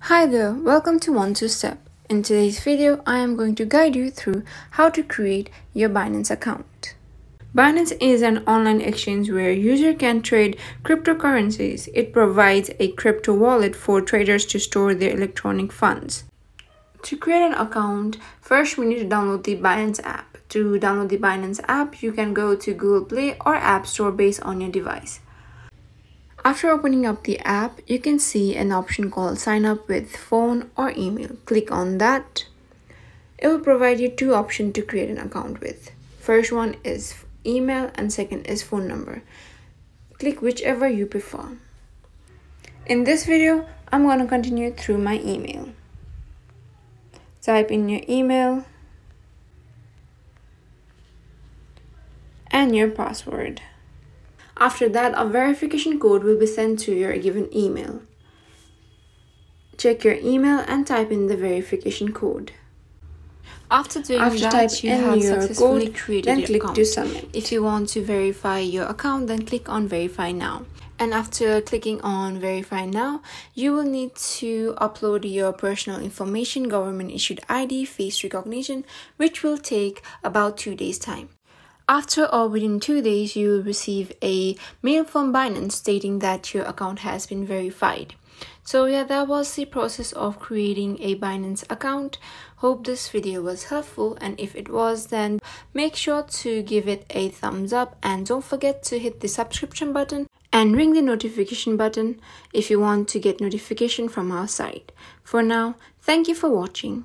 Hi there, welcome to 1-2-Step. In today's video, I am going to guide you through how to create your Binance account. Binance is an online exchange where user can trade cryptocurrencies. It provides a crypto wallet for traders to store their electronic funds. To create an account, first we need to download the Binance app. To download the Binance app, you can go to Google Play or App Store based on your device. After opening up the app, you can see an option called sign up with phone or email. Click on that. It will provide you two options to create an account with. First one is email and second is phone number. Click whichever you prefer. In this video, I'm going to continue through my email. Type in your email and your password. After that, a verification code will be sent to your given email. Check your email and type in the verification code. After that, you have successfully created your account. Click to submit. If you want to verify your account, then click on verify now. And after clicking on verify now, you will need to upload your personal information, government issued ID, face recognition, which will take about 2 days time. After or within 2 days, you will receive a mail from Binance stating that your account has been verified. So yeah, that was the process of creating a Binance account. Hope this video was helpful, and if it was, then make sure to give it a thumbs up and don't forget to hit the subscription button and ring the notification button if you want to get notification from our site. For now, thank you for watching.